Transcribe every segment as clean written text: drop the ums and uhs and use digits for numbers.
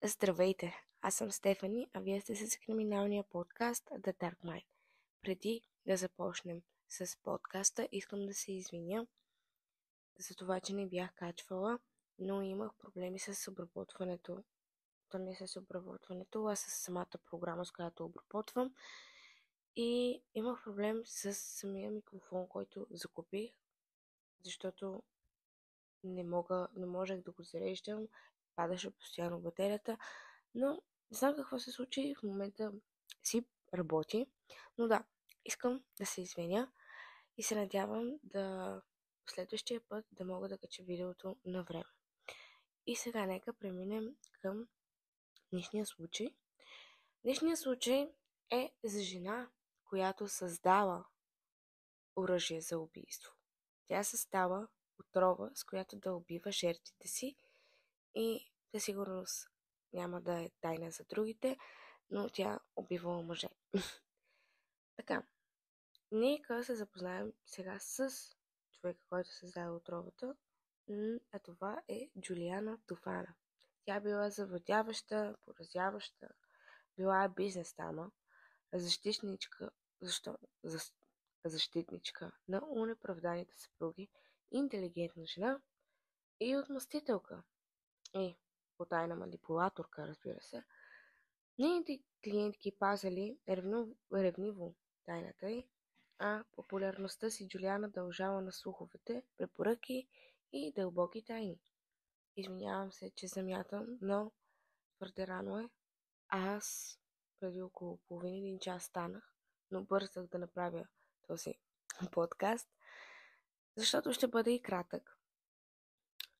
Здравейте, аз съм Стефани, а вие сте с криминалния подкаст The Dark Mind. Преди да започнем с подкаста, искам да се извиня за това, че не бях качвала, но имах проблеми с обработването. То не с обработването, а с самата програма, с която обработвам. И имах проблем с самия микрофон, който закупих, защото не можех да го зареждам, падаше постоянно батерията, но не знам какво се случи, в момента си работи, но да, искам да се извиня и се надявам да следващия път да мога да кача видеото на време. И сега нека преминем към днешния случай. Днешният случай е за жена, която създава оръжие за убийство. Тя създава отрова, с която да убива жертвите си и със сигурност няма да е тайна за другите, но тя убивала мъже. Така, нека се запознаем сега с човека, който създаде отровата, а това е Джулиана Тофана. Тя била завладяваща, поразяваща, била е бизнес дама, защитничка, защитничка на унеправданите съпруги, интелигентна жена и отмъстителка. И потайна манипулаторка, разбира се. Нейните клиентки пазали ревниво тайната й, а популярността си Джулиана дължала на слуховете, препоръки и дълбоки тайни. Извинявам се, че замятам, но твърде рано е. Аз преди около половин час станах, но бързах да направя този подкаст, защото ще бъде и кратък.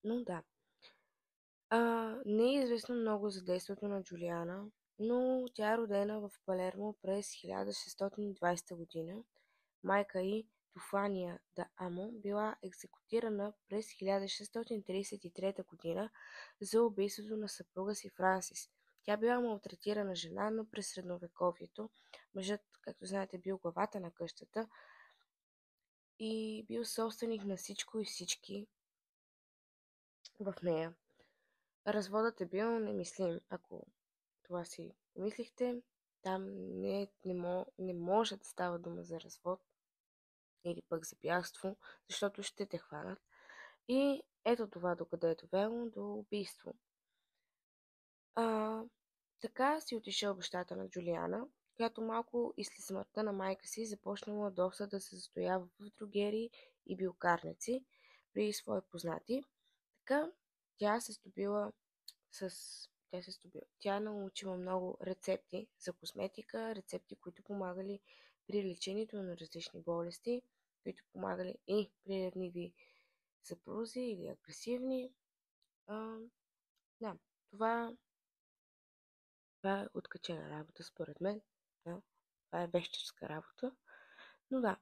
Но да. Не е известно много за действието на Джулиана, но тя е родена в Палермо през 1620 година. Майка й, Тофания да Амо, била екзекутирана през 1633 година за убийството на съпруга си Франсис. Тя била малтретирана жена, но през средновековието мъжът, както знаете, бил главата на къщата и бил собственик на всичко и всички в нея. Разводът е бил немислим, ако това си помислихте. Там не може да става дума за развод или пък за бягство, защото ще те хванат. И ето това докъде е довело до убийство. Така си отишъл бащата на Джулиана, която малко и след смъртта на майка си започнала доста да се застоява в другери и билкарници при свои познати. Така тя се здобила Тя научила много рецепти за косметика, рецепти, които помагали при лечението на различни болести, които помагали и при ревниви съпрузи или агресивни. Да, това е откачена работа, според мен. Да, това е вещерска работа. Но да,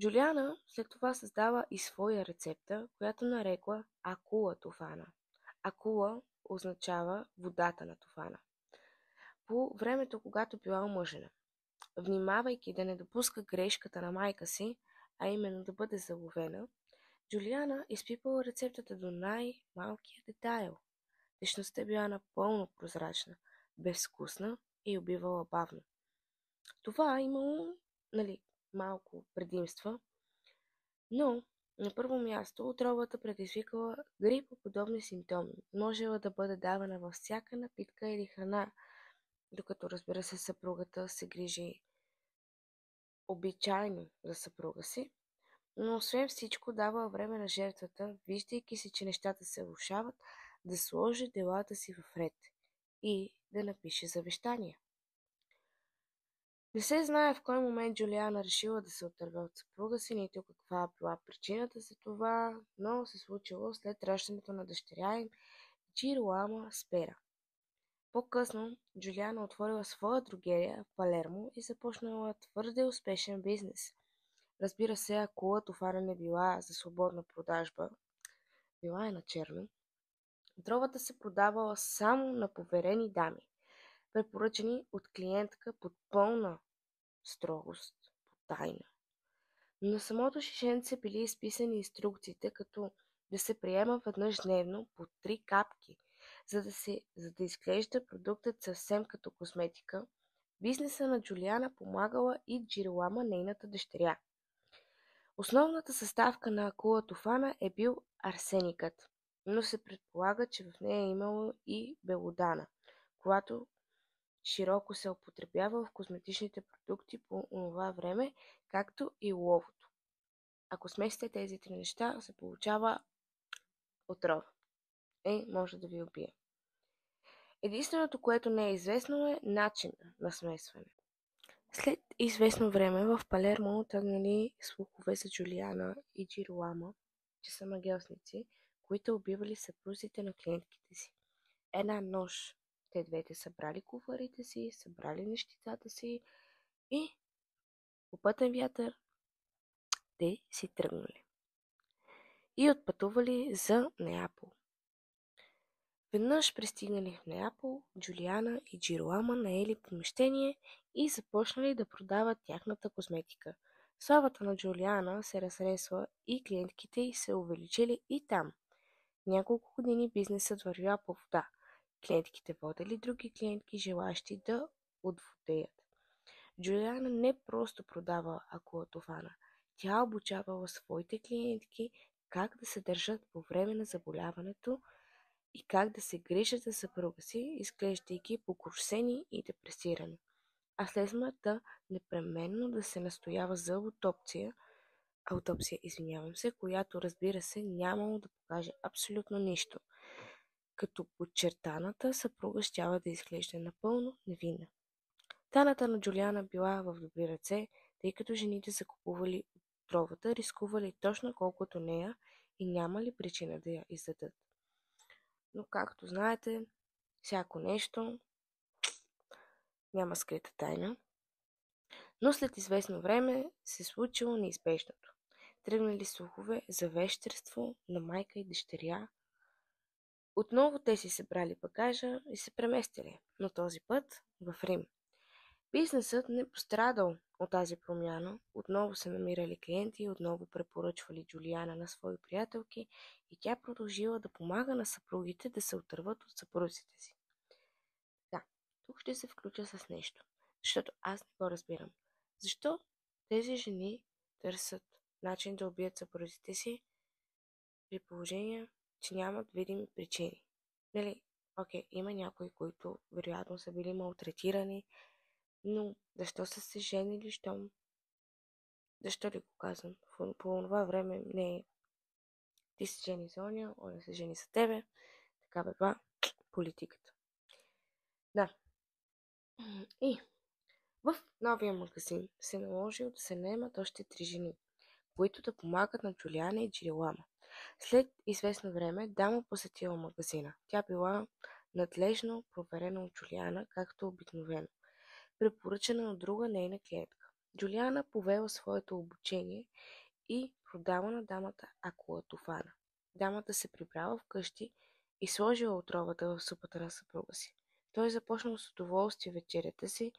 Джулиана след това създава и своя рецепта, която нарекла Акула Тофана. Акула означава водата на Тофана. По времето, когато била омъжена, внимавайки да не допуска грешката на майка си, а именно да бъде заловена, Джулиана изпипала рецептата до най-малкия детайл. Течността била напълно прозрачна, безвкусна и убивала бавно. Това имало, малко предимства, но на първо място отровата предизвикала грипоподобни симптоми. Можела да бъде давана във всяка напитка или храна, докато, разбира се, съпругата се грижи обичайно за съпруга си, но освен всичко дава време на жертвата, виждайки си, че нещата се влошават, да сложи делата си в ред и да напише завещание. Не се знае в кой момент Джулиана решила да се отърве от съпруга си, нито каква била причината за това, но се случило след раждането на дъщеря им Джироама Спера. По-късно Джулиана отворила своя дрогерия в Палермо и започнала твърде успешен бизнес. Разбира се, ако Тофана не била за свободна продажба, била е на черно, отровата се продавала само на поверени дами, препоръчани от клиентка под пълна строгост, по тайна. На самото шишенце били изписани инструкциите, като да се приема веднъж дневно по 3 капки, за да изглежда продуктът съвсем като козметика. Бизнеса на Джулиана помагала и Джиролама, нейната дъщеря. Основната съставка на акула тофана е бил арсеникът, но се предполага, че в нея е имало и белодана, която широко се употребява в козметичните продукти по онова време, както и оловото. Ако смесите тези три неща, се получава отрова. Може да ви убие. Единственото, което не е известно, е начин на смесване. След известно време в Палермо тръгнали слухове за Джулиана и Джиролама, че са магиосници, които убивали съпрузите на клиентките си. Една нощ те двете събрали куфарите си, събрали нещицата си и по пътен вятър те си тръгнали и отпътували за Неапол. Веднъж пристигнали в Неапол, Джулиана и Джиролама наели помещение и започнали да продават тяхната козметика. Славата на Джулиана се разресла и клиентките й се увеличили и там. Няколко години бизнесът вървя по вода. Клиентките водели други клиентки, желащи да отводеят. Джулиана не просто продава акулатована. Тя обучавала своите клиентки как да се държат по време на заболяването и как да се грижат за съпруга си, изглеждайки покрусени и депресирани. А след смъртта непременно да се настоява за аутопсия, която, разбира се, нямало да покаже абсолютно нищо, като подчертаната съпруга щяла да изглежда напълно невинна. Таната на Джулиана била в добри ръце, тъй като жените закупували отровата, рискували точно колкото нея и нямали причина да я издадат. Но както знаете, всяко нещо няма скрита тайна. Но след известно време се случило неизбежното. Тръгнали слухове за вещерство на майка и дъщеря. Отново те си събрали багажа и се преместили, но този път в Рим. Бизнесът не пострадал от тази промяна. Отново се намирали клиенти, отново препоръчвали Джулиана на свои приятелки и тя продължила да помага на съпругите да се отърват от съпрузите си. Да, тук ще се включа с нещо, защото аз не го разбирам. Защо тези жени търсят начин да убият съпрузите си при положение, че нямат видими причини? Нали, окей, има някои, които вероятно са били малтретирани, но защо са се женили, защо ли го казвам? По това време не е ти се жени за оня, оня се жени за тебе. Така бе политиката. Да. И в новия магазин се наложил да се наемат още 3 жени, които да помагат на Джулиана и Джиролама. След известно време дама посетила магазина. Тя била надлежно проверена от Джулиана, както обикновено, препоръчана от друга нейна клиентка. Джулиана повела своето обучение и продава на дамата акулатофана. Дамата се прибрала вкъщи и сложила отровата в супата на съпруга си. Той започнал с удоволствие вечерята си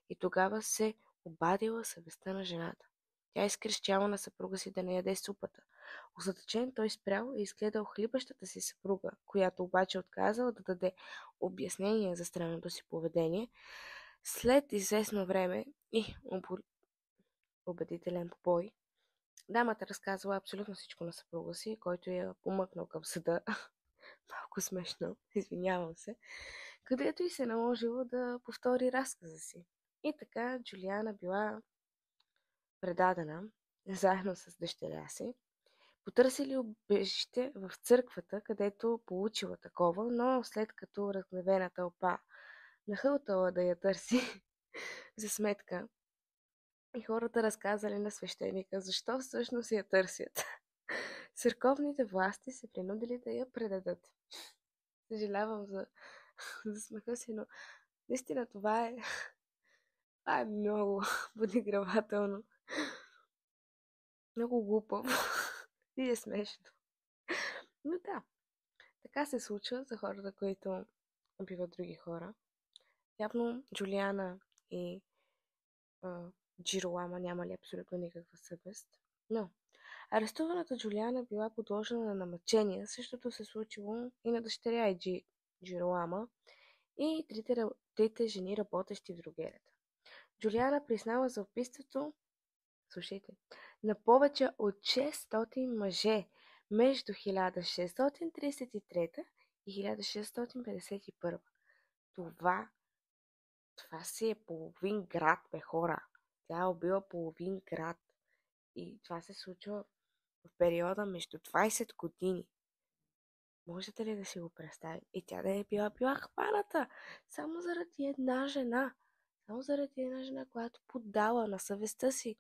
и тогава се обадила съвестта на жената. Тя изкрещяла на съпруга си да не яде супата. Озадачен той спрял и изгледал хлибащата си съпруга, която обаче отказала да даде обяснение за странното си поведение. След известно време и убедителен побой, дамата разказала абсолютно всичко на съпруга си, който я помъкнал към съда. Малко смешно, извинявам се. Където и се наложило да повтори разказа си. И така Джулиана била предадена заедно с дъщеря си. Потърсили убежище в църквата, където получила такова, но след като разгневена тълпа нахълтала да я търси за сметка и хората разказали на свещеника защо всъщност я търсят, църковните власти се принудили да я предадат. Съжалявам за смеха си, но наистина това е много подигравателно. Много глупаво и е смешно. Но да, така се случва за хората, които убиват други хора. Явно Джулиана и Джиролама нямали абсолютно никаква съвест. Но арестуваната Джулиана била подложена на мъчения. Същото се случило и на дъщеря и Джироама и трите жени, работещи в дрогерията. Джулиана признава за убийството, слушайте, на повече от 600 мъже между 1633 и 1651. Това си е половин град, бе, хора. Тя е убила половин град. И това се случва в периода между 20 години. Можете ли да си го представите? И тя да е била хваната само заради една жена. Само заради една жена, която поддала на съвестта си.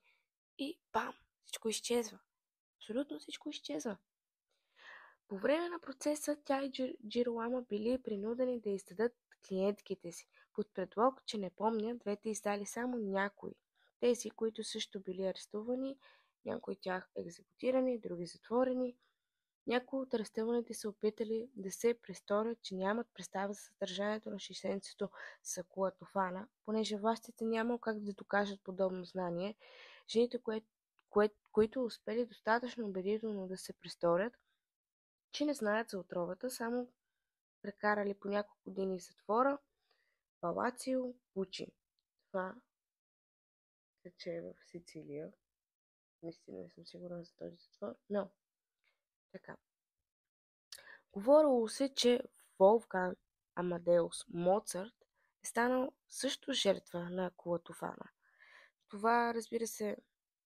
И бам! Всичко изчезва. Абсолютно всичко изчезва. По време на процеса тя и Джироама били принудени да издадат клиентките си, под предлог, че не помнят, двете издали само някои. Тези, които също били арестувани, някои от тях екзекутирани, други затворени. Някои от арестуваните са опитали да се престорят, че нямат представа за съдържанието на шишенцето Сакуа Тофана, понеже властите нямало как да докажат подобно знание. Жените, които успели достатъчно убедително да се престорят, че не знаят за отровата, само прекарали по няколко години в затвора, Палацио Пучи. Това тече в Сицилия. Наистина не съм сигурна за този затвор, но така. Говорило се, че Волфганг Амадеус Моцарт е станал също жертва на Кулатофана. Това, разбира се,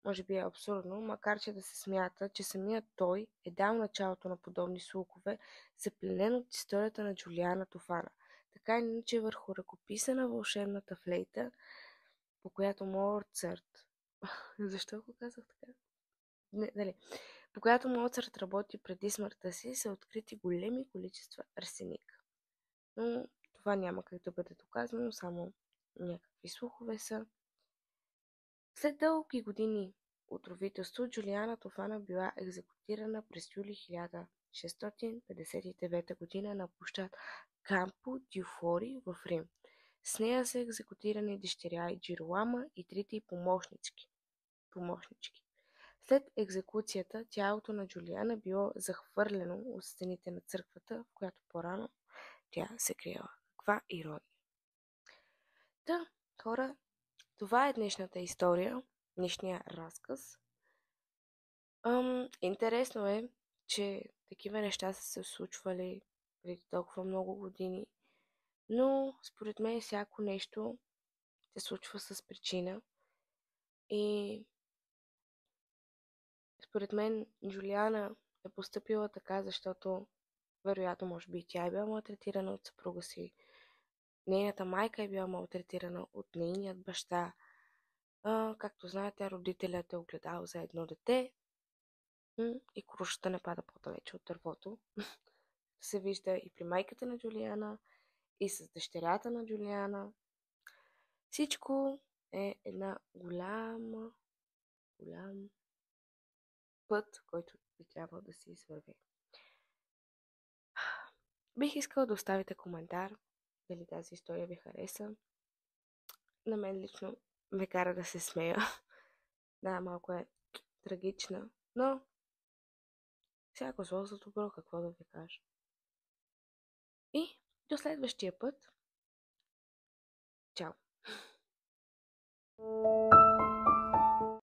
може би е абсурдно, макар че да се смята, че самият той е дал началото на подобни слухове, запленен от историята на Джулиана Тофана. Така иначе върху ръкописа на вълшебната флейта, по която Моцарт... Защо го казах така? По която Моцарт работи преди смъртта си, са открити големи количества арсеник. Но това няма как да бъде доказано, само някакви слухове са. След дълги години отровителство, Джулиана Тофана била екзекутирана през юли 1659 година на площад Кампо Дюфори в Рим. С нея са екзекутирани дъщеря и Джироама и трите й помощнички. След екзекуцията тялото на Джулиана било захвърлено от стените на църквата, в която по-рано тя се криела. Каква ирония! Да, хора, това е днешната история, днешния разказ. Интересно е, че такива неща са се случвали преди толкова много години, но според мен всяко нещо се случва с причина и според мен Джулиана е поступила така, защото вероятно, може би, тя е била малтретирана от съпруга си. Нейната майка е била малтретирана от нейният баща. Както знаете, родителят е огледал за едно дете и крушата не пада по-далече от дървото. Се вижда и при майката на Джулиана, и с дъщерята на Джулиана. Всичко е една голям път, който би трябвало да се извърви. Бих искала да оставите коментар дали тази история ви хареса. На мен лично ме кара да се смея. Да, малко е трагична, но всяко зло за добро, какво да ви кажа. И до следващия път. Чао!